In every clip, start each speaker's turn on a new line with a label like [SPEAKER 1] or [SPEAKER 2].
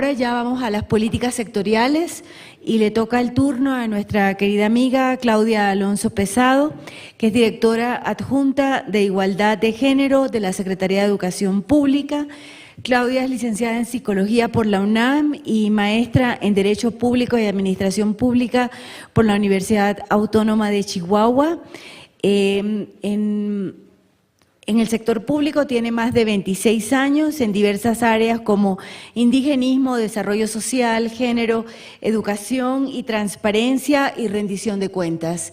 [SPEAKER 1] ahora ya vamos a las políticas sectoriales y le toca el turno a nuestra querida amiga Claudia Alonso Pesado, que es directora adjunta de Igualdad de Género de la Secretaría de Educación Pública. Claudia es licenciada en Psicología por la UNAM y maestra en Derecho Público y Administración Pública por la Universidad Autónoma de Chihuahua. En el sector público tiene más de 26 años en diversas áreas como indigenismo, desarrollo social, género, educación y transparencia y rendición de cuentas.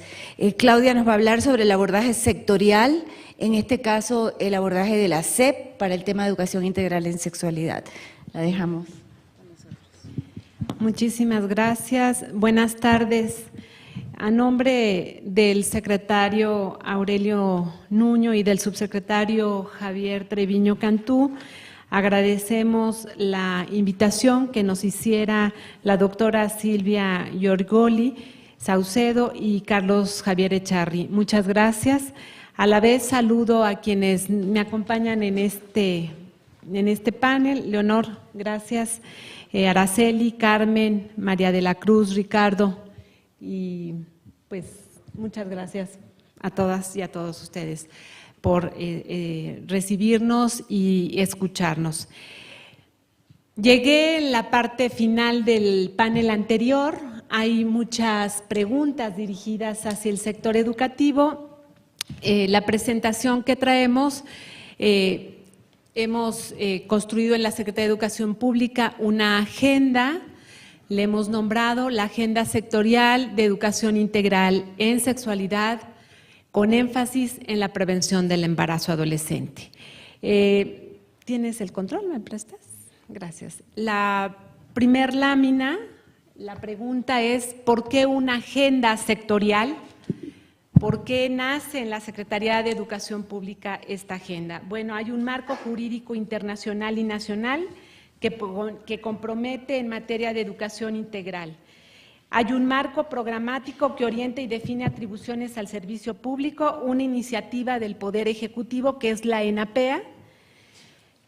[SPEAKER 1] Claudia nos va a hablar sobre el abordaje sectorial, en este caso el abordaje de la SEP para el tema de educación integral en sexualidad. La dejamos.
[SPEAKER 2] Muchísimas gracias. Buenas tardes. A nombre del secretario Aurelio Nuño y del subsecretario Javier Treviño Cantú, agradecemos la invitación que nos hiciera la doctora Silvia Yorgoli Saucedo y Carlos Javier Echarri. Muchas gracias. A la vez saludo a quienes me acompañan en este panel. Leonor, gracias. Araceli, Carmen, María de la Cruz, Ricardo. Y pues muchas gracias a todas y a todos ustedes por recibirnos y escucharnos. Llegué en la parte final del panel anterior, hay muchas preguntas dirigidas hacia el sector educativo. La presentación que traemos, hemos construido en la Secretaría de Educación Pública una agenda. Le hemos nombrado la Agenda Sectorial de Educación Integral en Sexualidad, con énfasis en la prevención del embarazo adolescente. ¿Tienes el control? ¿Me prestas? Gracias. La primer lámina, la pregunta es, ¿por qué una agenda sectorial? ¿Por qué nace en la Secretaría de Educación Pública esta agenda? Bueno, hay un marco jurídico internacional y nacional que compromete en materia de educación integral. Hay un marco programático que orienta y define atribuciones al servicio público, una iniciativa del Poder Ejecutivo que es la ENAPEA.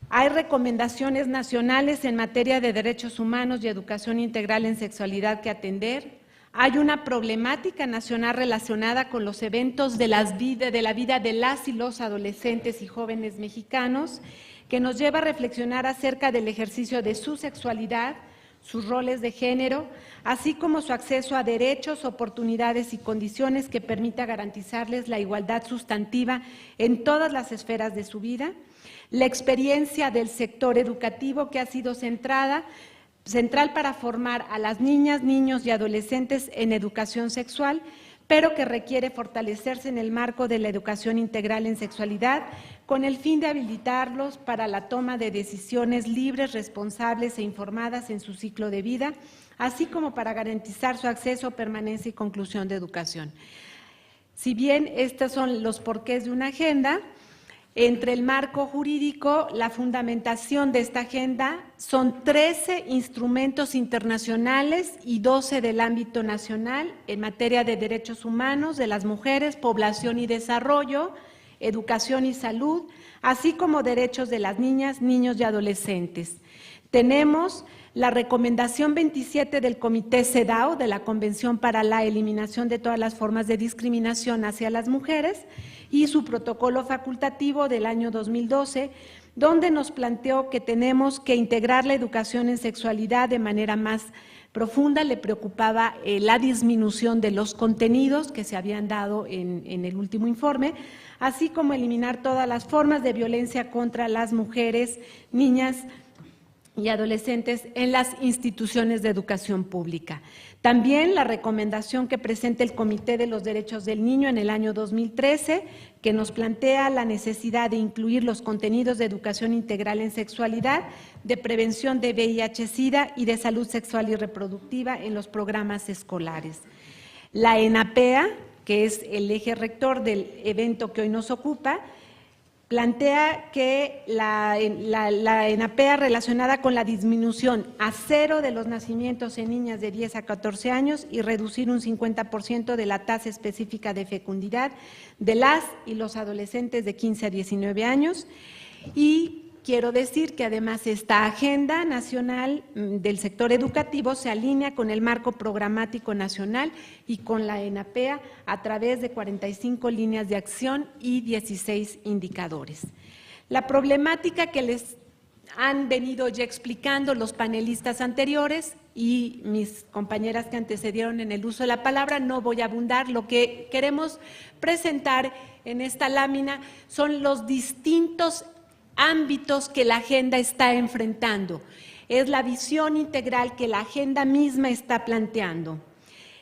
[SPEAKER 2] Hay recomendaciones nacionales en materia de derechos humanos y educación integral en sexualidad que atender. Hay una problemática nacional relacionada con los eventos de la vida de las y los adolescentes y jóvenes mexicanos, que nos lleva a reflexionar acerca del ejercicio de su sexualidad, sus roles de género, así como su acceso a derechos, oportunidades y condiciones que permita garantizarles la igualdad sustantiva en todas las esferas de su vida. La experiencia del sector educativo que ha sido central para formar a las niñas, niños y adolescentes en educación sexual, pero que requiere fortalecerse en el marco de la educación integral en sexualidad, con el fin de habilitarlos para la toma de decisiones libres, responsables e informadas en su ciclo de vida, así como para garantizar su acceso, permanencia y conclusión de educación. Si bien estos son los porqués de una agenda, entre el marco jurídico, la fundamentación de esta agenda son 13 instrumentos internacionales y 12 del ámbito nacional en materia de derechos humanos, de las mujeres, población y desarrollo, educación y salud, así como derechos de las niñas, niños y adolescentes. Tenemos la recomendación 27 del Comité CEDAW, de la Convención para la Eliminación de todas las formas de discriminación hacia las mujeres, y su protocolo facultativo del año 2012, donde nos planteó que tenemos que integrar la educación en sexualidad de manera más profunda. Le preocupaba la disminución de los contenidos que se habían dado en el último informe, así como eliminar todas las formas de violencia contra las mujeres, niñas y adolescentes en las instituciones de educación pública. También la recomendación que presenta el Comité de los Derechos del Niño en el año 2013, que nos plantea la necesidad de incluir los contenidos de educación integral en sexualidad, de prevención de VIH-Sida y de salud sexual y reproductiva en los programas escolares. La ENAPEA, que es el eje rector del evento que hoy nos ocupa, plantea que la ENAPEA relacionada con la disminución a 0 de los nacimientos en niñas de 10 a 14 años y reducir un 50% de la tasa específica de fecundidad de las y los adolescentes de 15 a 19 años y quiero decir que además esta Agenda Nacional del Sector Educativo se alinea con el marco programático nacional y con la ENAPEA a través de 45 líneas de acción y 16 indicadores. La problemática que les han venido ya explicando los panelistas anteriores y mis compañeras que antecedieron en el uso de la palabra, no voy a abundar. Lo que queremos presentar en esta lámina son los distintos ámbitos que la agenda está enfrentando. Es la visión integral que la agenda misma está planteando.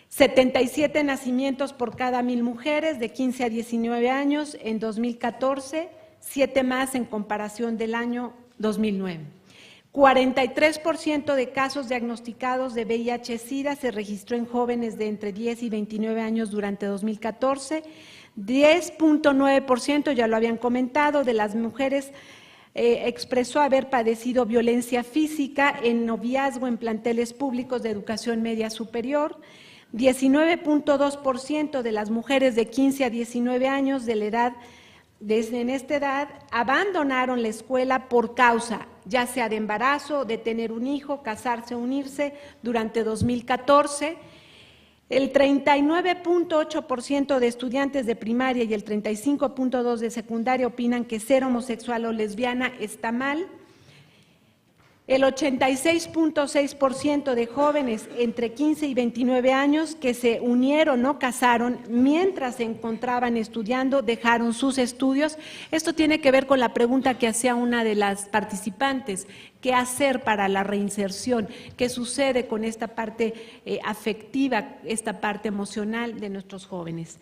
[SPEAKER 2] 77 nacimientos por cada 1,000 mujeres de 15 a 19 años en 2014, 7 más en comparación del año 2009. 43% de casos diagnosticados de VIH-Sida se registró en jóvenes de entre 10 y 29 años durante 2014. 10.9%, ya lo habían comentado, de las mujeres expresó haber padecido violencia física en noviazgo en planteles públicos de educación media superior. 19.2% de las mujeres de 15 a 19 años en esta edad abandonaron la escuela por causa, ya sea de embarazo, de tener un hijo, casarse o unirse durante 2014. El 39.8% de estudiantes de primaria y el 35.2% de secundaria opinan que ser homosexual o lesbiana está mal. El 86.6% de jóvenes entre 15 y 29 años que se unieron o casaron mientras se encontraban estudiando, dejaron sus estudios. Esto tiene que ver con la pregunta que hacía una de las participantes: ¿qué hacer para la reinserción? ¿Qué sucede con esta parte afectiva, esta parte emocional de nuestros jóvenes?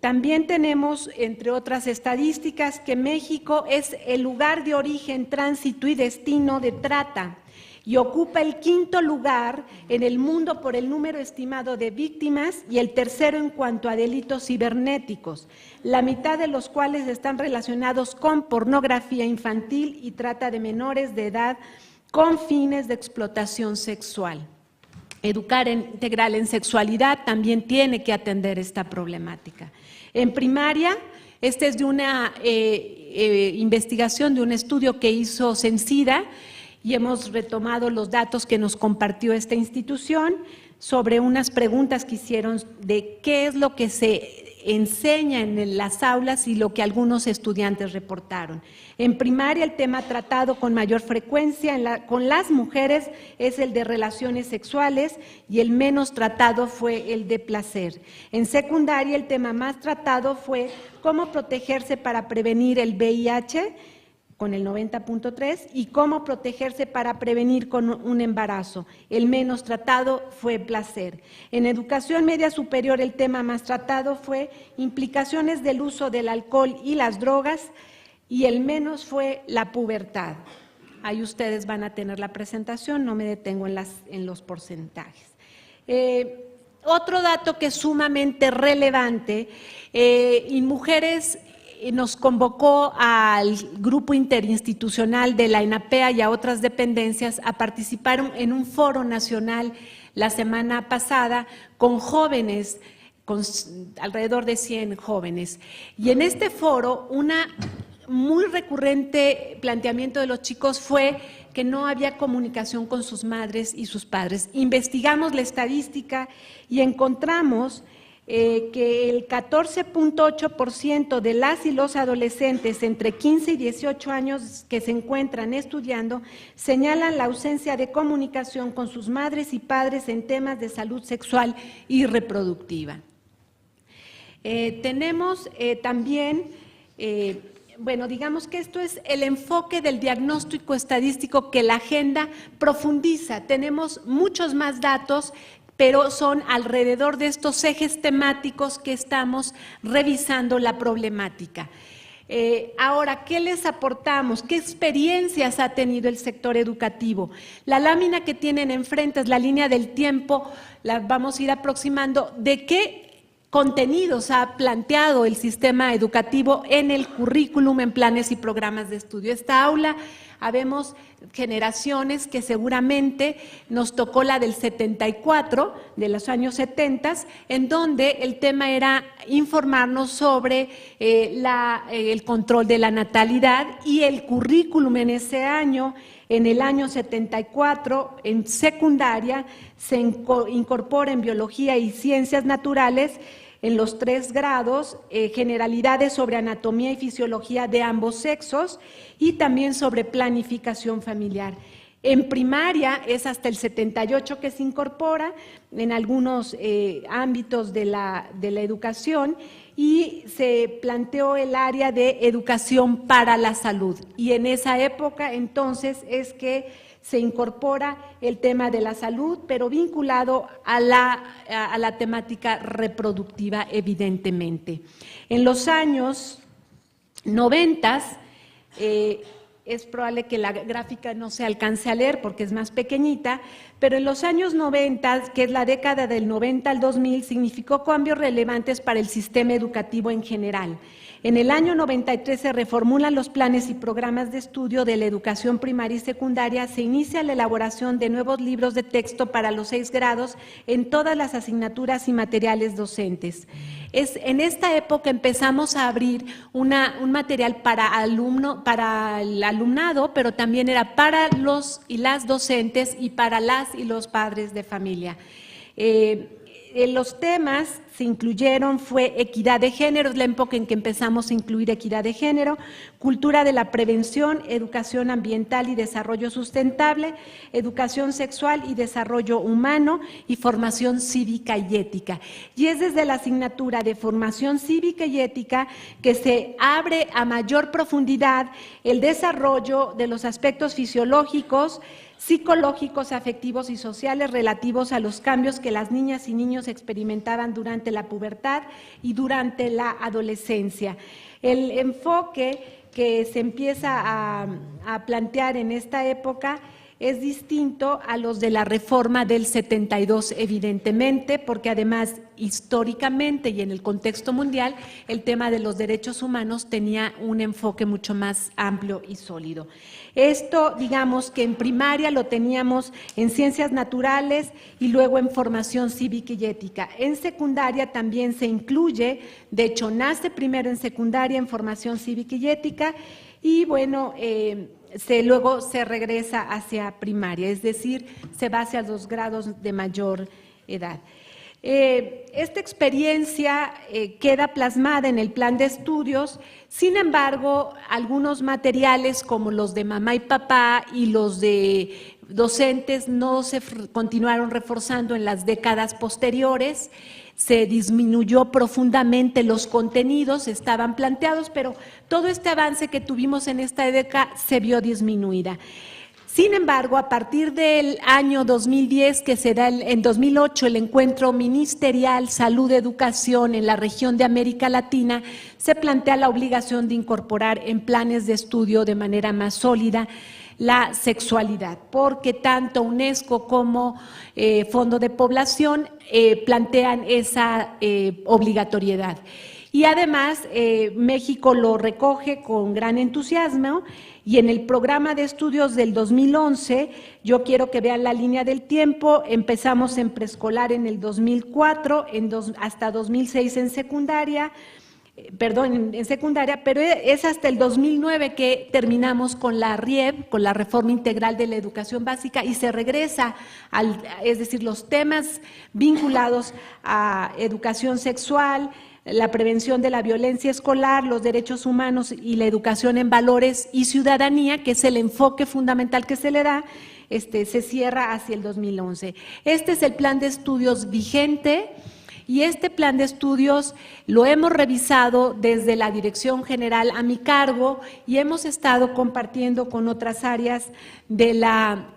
[SPEAKER 2] También tenemos, entre otras estadísticas, que México es el lugar de origen, tránsito y destino de trata y ocupa el 5º lugar en el mundo por el número estimado de víctimas y el 3º en cuanto a delitos cibernéticos, la mitad de los cuales están relacionados con pornografía infantil y trata de menores de edad con fines de explotación sexual. Educar integral en sexualidad también tiene que atender esta problemática. En primaria, esta es de una investigación, de un estudio que hizo Censida, y hemos retomado los datos que nos compartió esta institución sobre unas preguntas que hicieron de qué es lo que se enseña en las aulas y lo que algunos estudiantes reportaron. En primaria, el tema tratado con mayor frecuencia con las mujeres es el de relaciones sexuales y el menos tratado fue el de placer. En secundaria, el tema más tratado fue cómo protegerse para prevenir el VIH, con el 90.3%, y cómo protegerse para prevenir con un embarazo. El menos tratado fue placer. En educación media superior, el tema más tratado fue implicaciones del uso del alcohol y las drogas, y el menos fue la pubertad. Ahí ustedes van a tener la presentación, no me detengo en los porcentajes. Otro dato que es sumamente relevante, InMujeres nos convocó al grupo interinstitucional de la ENAPEA y a otras dependencias a participar en un foro nacional la semana pasada con jóvenes, con alrededor de 100 jóvenes. Y en este foro, una muy recurrente planteamiento de los chicos fue que no había comunicación con sus madres y sus padres. Investigamos la estadística y encontramos que el 14.8% de las y los adolescentes entre 15 y 18 años que se encuentran estudiando señalan la ausencia de comunicación con sus madres y padres en temas de salud sexual y reproductiva. Tenemos también, bueno, digamos que esto es el enfoque del diagnóstico estadístico que la agenda profundiza. Tenemos muchos más datos, pero son alrededor de estos ejes temáticos que estamos revisando la problemática. Ahora, ¿qué les aportamos? ¿Qué experiencias ha tenido el sector educativo? La lámina que tienen enfrente es la línea del tiempo, la vamos a ir aproximando, de qué contenidos ha planteado el sistema educativo en el currículum, en planes y programas de estudio. Esta aula, habemos generaciones que seguramente nos tocó la del 74, de los años 70, en donde el tema era informarnos sobre el control de la natalidad, y el currículum en ese año, en el año 74, en secundaria, se incorpora en biología y ciencias naturales, en los 3 grados, generalidades sobre anatomía y fisiología de ambos sexos y también sobre planificación familiar. En primaria es hasta el 78 que se incorpora en algunos ámbitos de la educación, y se planteó el área de educación para la salud. Y en esa época entonces es que se incorpora el tema de la salud, pero vinculado a la temática reproductiva, evidentemente. En los años 90, es probable que la gráfica no se alcance a leer porque es más pequeñita, pero en los años 90, que es la década del 90 al 2000, significó cambios relevantes para el sistema educativo en general. En el año 93 se reformulan los planes y programas de estudio de la educación primaria y secundaria, se inicia la elaboración de nuevos libros de texto para los 6 grados en todas las asignaturas y materiales docentes. En esta época empezamos a abrir un material para el alumnado, pero también era para los y las docentes y para las y los padres de familia. Los temas se incluyeron fue equidad de género, es la época en que empezamos a incluir equidad de género, cultura de la prevención, educación ambiental y desarrollo sustentable, educación sexual y desarrollo humano y formación cívica y ética. Y es desde la asignatura de formación cívica y ética que se abre a mayor profundidad el desarrollo de los aspectos fisiológicos, psicológicos, afectivos y sociales relativos a los cambios que las niñas y niños experimentaban durante la pubertad y durante la adolescencia. El enfoque que se empieza a plantear en esta época es distinto a los de la reforma del 72, evidentemente, porque además históricamente y en el contexto mundial el tema de los derechos humanos tenía un enfoque mucho más amplio y sólido. Esto, digamos que en primaria lo teníamos en ciencias naturales y luego en formación cívica y ética. En secundaria también se incluye, de hecho nace primero en secundaria en formación cívica y ética, y bueno, luego se regresa hacia primaria, es decir, se va hacia los grados de mayor edad. Esta experiencia queda plasmada en el plan de estudios, sin embargo, algunos materiales como los de mamá y papá y los de docentes no se continuaron reforzando en las décadas posteriores. Se disminuyó profundamente los contenidos, estaban planteados, pero todo este avance que tuvimos en esta década se vio disminuida. Sin embargo, a partir del año 2010, que se da en 2008 el encuentro ministerial Salud-Educación en la región de América Latina, se plantea la obligación de incorporar en planes de estudio de manera más sólida la sexualidad, porque tanto UNESCO como Fondo de Población plantean esa obligatoriedad. Y además México lo recoge con gran entusiasmo, y en el programa de estudios del 2011, yo quiero que vean la línea del tiempo, empezamos en preescolar en el 2004, hasta 2006 en secundaria, pero es hasta el 2009 que terminamos con la RIEB, con la Reforma Integral de la Educación Básica, y se regresa, es decir, los temas vinculados a educación sexual, la prevención de la violencia escolar, los derechos humanos y la educación en valores y ciudadanía, que es el enfoque fundamental que se le da, se cierra hacia el 2011. Este es el plan de estudios vigente. Y este plan de estudios lo hemos revisado desde la Dirección General a mi cargo y hemos estado compartiendo con otras áreas de la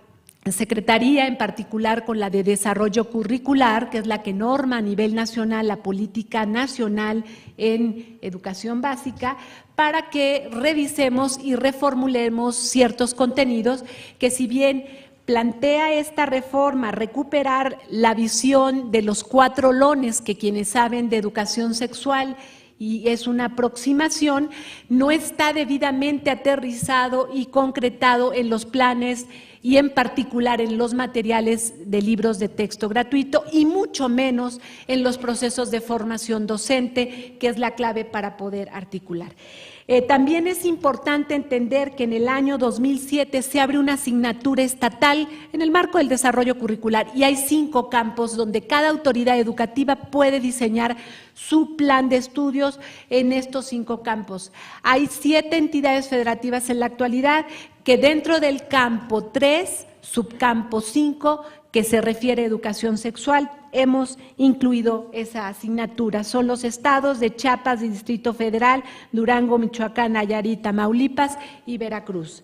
[SPEAKER 2] Secretaría, en particular con la de Desarrollo Curricular, que es la que norma a nivel nacional la política nacional en educación básica, para que revisemos y reformulemos ciertos contenidos que, si bien plantea esta reforma recuperar la visión de los 4 lones que quienes saben de educación sexual y es una aproximación, no está debidamente aterrizado y concretado en los planes y en particular en los materiales de libros de texto gratuito y mucho menos en los procesos de formación docente, que es la clave para poder articular. También es importante entender que en el año 2007 se abre una asignatura estatal en el marco del desarrollo curricular y hay 5 campos donde cada autoridad educativa puede diseñar su plan de estudios en estos 5 campos. Hay 7 entidades federativas en la actualidad que dentro del campo 3, subcampo 5, que se refiere a educación sexual, hemos incluido esa asignatura. Son los estados de Chiapas y Distrito Federal, Durango, Michoacán, Nayarit, Tamaulipas y Veracruz.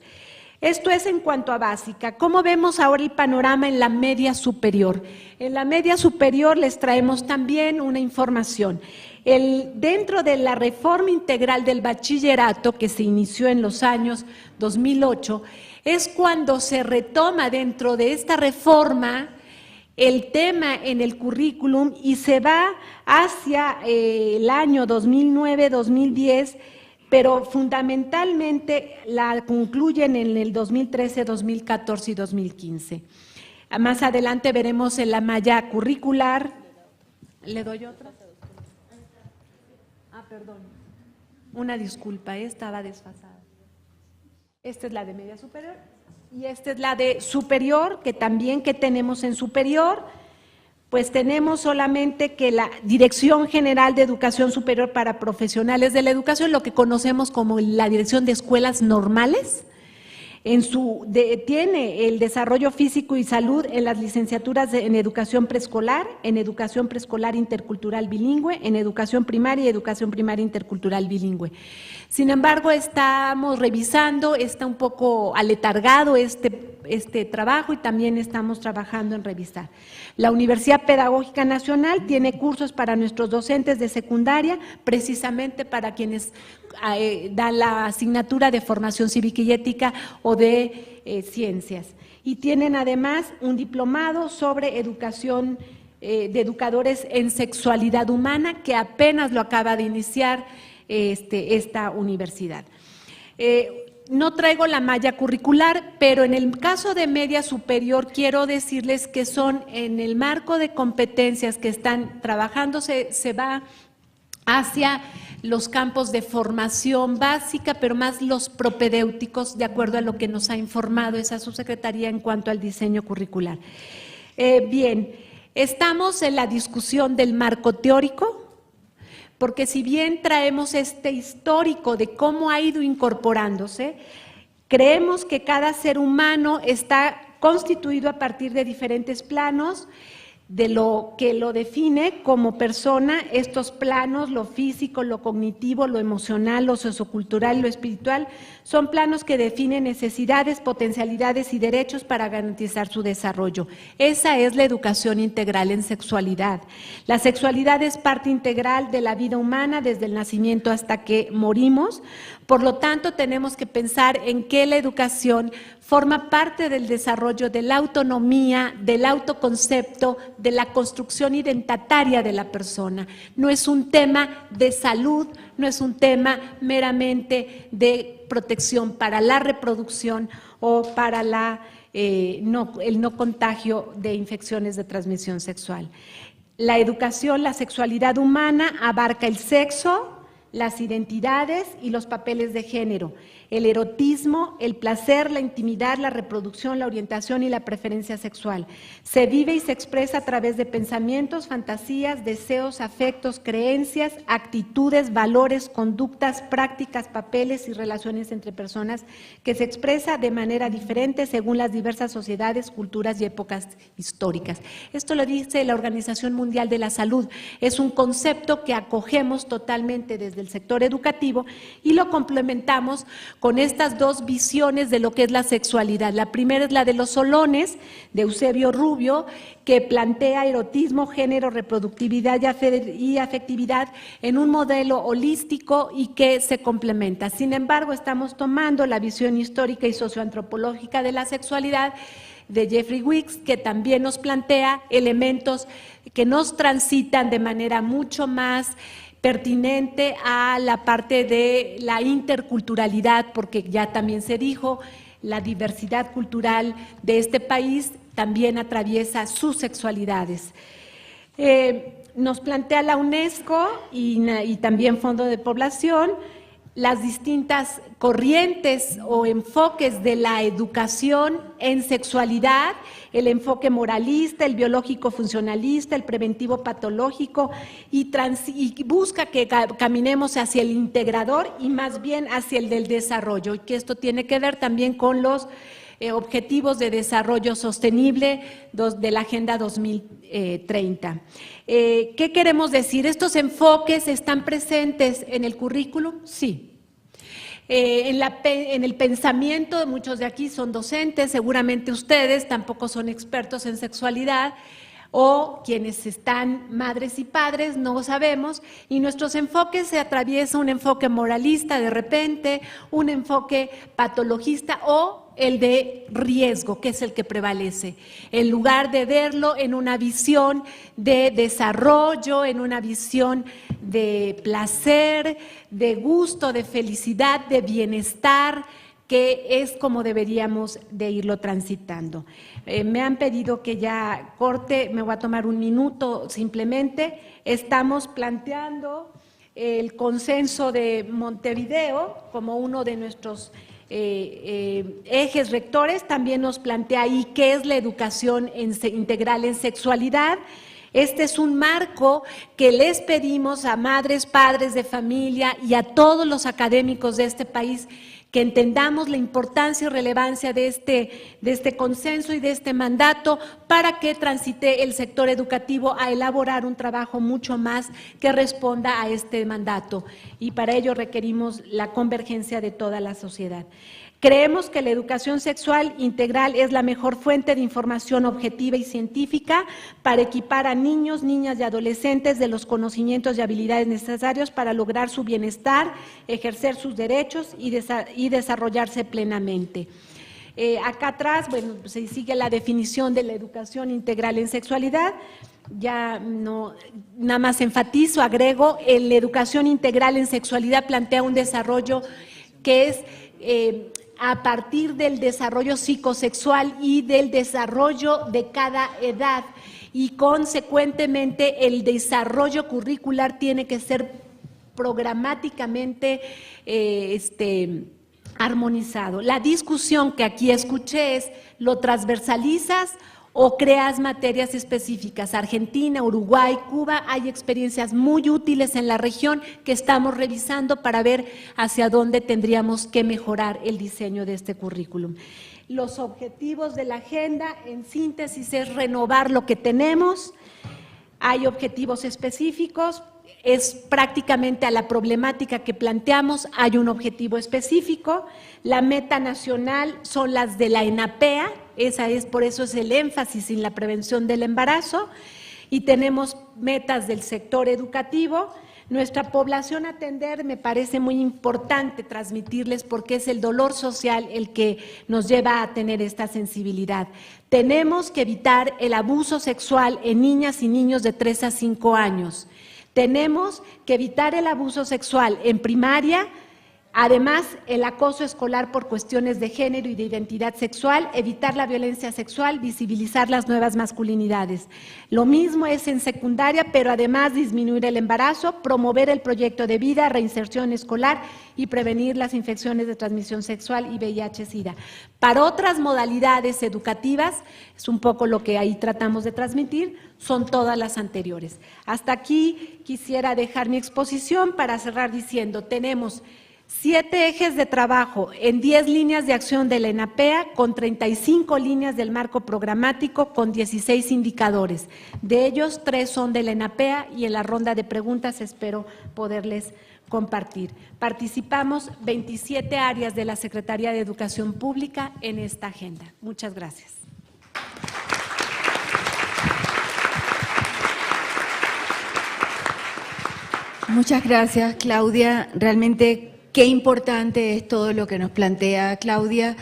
[SPEAKER 2] Esto es en cuanto a básica. ¿Cómo vemos ahora el panorama en la media superior? En la media superior les traemos también una información. Dentro de la reforma integral del bachillerato que se inició en los años 2008, es cuando se retoma dentro de esta reforma el tema en el currículum y se va hacia el año 2009-2010, pero fundamentalmente la concluyen en el 2013, 2014 y 2015. Más adelante veremos en la malla curricular. ¿Le doy otra? Perdón. Una disculpa, estaba desfasada. Esta es la de media superior y esta es la de superior, que también que tenemos en superior, pues tenemos solamente que la Dirección General de Educación Superior para Profesionales de la Educación, lo que conocemos como la Dirección de Escuelas Normales, tiene el desarrollo físico y salud en las licenciaturas en educación preescolar intercultural bilingüe, en educación primaria y educación primaria intercultural bilingüe. Sin embargo, estamos revisando, está un poco aletargado este trabajo y también estamos trabajando en revisar. La Universidad Pedagógica Nacional tiene cursos para nuestros docentes de secundaria, precisamente para quienes dan la asignatura de formación cívica y ética o de ciencias. Y tienen además un diplomado sobre educación de educadores en sexualidad humana que apenas lo acaba de iniciar esta universidad. No traigo la malla curricular, pero en el caso de media superior quiero decirles que son en el marco de competencias que están trabajando, se va hacia los campos de formación básica, pero más los propedéuticos, de acuerdo a lo que nos ha informado esa subsecretaría en cuanto al diseño curricular. Bien, estamos en la discusión del marco teórico, porque si bien traemos este histórico de cómo ha ido incorporándose, creemos que cada ser humano está constituido a partir de diferentes planos, de lo que lo define como persona, estos planos, lo físico, lo cognitivo, lo emocional, lo sociocultural, lo espiritual, son planos que definen necesidades, potencialidades y derechos para garantizar su desarrollo. Esa es la educación integral en sexualidad. La sexualidad es parte integral de la vida humana desde el nacimiento hasta que morimos. Por lo tanto, tenemos que pensar en que la educación forma parte del desarrollo de la autonomía, del autoconcepto, de la construcción identitaria de la persona. No es un tema de salud, no es un tema meramente de protección para la reproducción o para el no contagio de infecciones de transmisión sexual. La educación, la sexualidad humana abarca el sexo, las identidades y los papeles de género, el erotismo, el placer, la intimidad, la reproducción, la orientación y la preferencia sexual. Se vive y se expresa a través de pensamientos, fantasías, deseos, afectos, creencias, actitudes, valores, conductas, prácticas, papeles y relaciones entre personas que se expresa de manera diferente según las diversas sociedades, culturas y épocas históricas. Esto lo dice la Organización Mundial de la Salud. Es un concepto que acogemos totalmente desde el sector educativo y lo complementamos con estas dos visiones de lo que es la sexualidad. La primera es la de los solones, de Eusebio Rubio, que plantea erotismo, género, reproductividad y afectividad en un modelo holístico y que se complementa. Sin embargo, estamos tomando la visión histórica y socioantropológica de la sexualidad, de Jeffrey Wicks, que también nos plantea elementos que nos transitan de manera mucho más pertinente a la parte de la interculturalidad, porque ya también se dijo, la diversidad cultural de este país también atraviesa sus sexualidades. Nos plantea la UNESCO y también Fondo de Población las distintas corrientes o enfoques de la educación en sexualidad, el enfoque moralista, el biológico funcionalista, el preventivo patológico, y busca que caminemos hacia el integrador y más bien hacia el del desarrollo, y que esto tiene que ver también con los objetivos de desarrollo sostenible de la Agenda 2030. ¿Qué queremos decir? ¿Estos enfoques están presentes en el currículum? Sí. En el pensamiento de muchos de aquí son docentes, seguramente ustedes tampoco son expertos en sexualidad, o quienes están madres y padres, no lo sabemos, y nuestros enfoques se atraviesa un enfoque moralista de repente, un enfoque patologista o el de riesgo, que es el que prevalece, en lugar de verlo en una visión de desarrollo, en una visión de placer, de gusto, de felicidad, de bienestar, que es como deberíamos de irlo transitando. Me han pedido que ya corte, me voy a tomar un minuto simplemente. Estamos planteando el consenso de Montevideo como uno de nuestros ejes rectores. También nos plantea ahí qué es la educación integral en sexualidad. Este es un marco que les pedimos a madres, padres de familia y a todos los académicos de este país que entendamos la importancia y relevancia de este consenso y de este mandato para que transite el sector educativo a elaborar un trabajo mucho más que responda a este mandato. Y para ello requerimos la convergencia de toda la sociedad. Creemos que la educación sexual integral es la mejor fuente de información objetiva y científica para equipar a niños, niñas y adolescentes de los conocimientos y habilidades necesarios para lograr su bienestar, ejercer sus derechos y desarrollarse plenamente. Acá atrás, bueno, se sigue la definición de la educación integral en sexualidad. Ya no, nada más enfatizo, agrego, la educación integral en sexualidad plantea un desarrollo que es a partir del desarrollo psicosexual y del desarrollo de cada edad, y consecuentemente el desarrollo curricular tiene que ser programáticamente armonizado. La discusión que aquí escuché es: ¿lo transversalizas o creas materias específicas? Argentina, Uruguay, Cuba, hay experiencias muy útiles en la región que estamos revisando para ver hacia dónde tendríamos que mejorar el diseño de este currículum. Los objetivos de la agenda, en síntesis, es renovar lo que tenemos. Hay objetivos específicos, es prácticamente a la problemática que planteamos, hay un objetivo específico. La meta nacional son las de la ENAPEA, por eso es el énfasis en la prevención del embarazo, y tenemos metas del sector educativo. Nuestra población a atender, me parece muy importante transmitirles, porque es el dolor social el que nos lleva a tener esta sensibilidad. Tenemos que evitar el abuso sexual en niñas y niños de 3 a 5 años. Tenemos que evitar el abuso sexual en primaria, además el acoso escolar por cuestiones de género y de identidad sexual, evitar la violencia sexual, visibilizar las nuevas masculinidades. Lo mismo es en secundaria, pero además disminuir el embarazo, promover el proyecto de vida, reinserción escolar y prevenir las infecciones de transmisión sexual y VIH-Sida. Para otras modalidades educativas, es un poco lo que ahí tratamos de transmitir, son todas las anteriores. Hasta aquí quisiera dejar mi exposición para cerrar diciendo: tenemos 7 ejes de trabajo en 10 líneas de acción de la ENAPEA, con 35 líneas del marco programático, con 16 indicadores. De ellos, 3 son de la ENAPEA y en la ronda de preguntas espero poderles compartir. Participamos 27 áreas de la Secretaría de Educación Pública en esta agenda. Muchas gracias.
[SPEAKER 1] Muchas gracias, Claudia. Realmente qué importante es todo lo que nos plantea Claudia,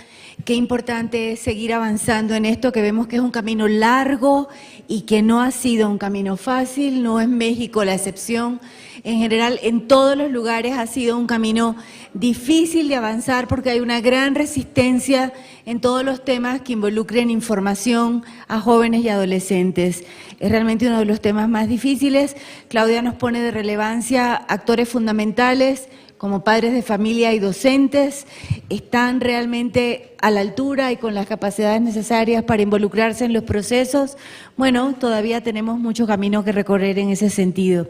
[SPEAKER 1] qué importante es seguir avanzando en esto, que vemos que es un camino largo y que no ha sido un camino fácil, no es México la excepción. En general, en todos los lugares ha sido un camino difícil de avanzar porque hay una gran resistencia en todos los temas que involucren información a jóvenes y adolescentes. Es realmente uno de los temas más difíciles. Claudia nos pone de relevancia actores fundamentales como padres de familia y docentes, están realmente a la altura y con las capacidades necesarias para involucrarse en los procesos. Bueno, todavía tenemos mucho camino que recorrer en ese sentido.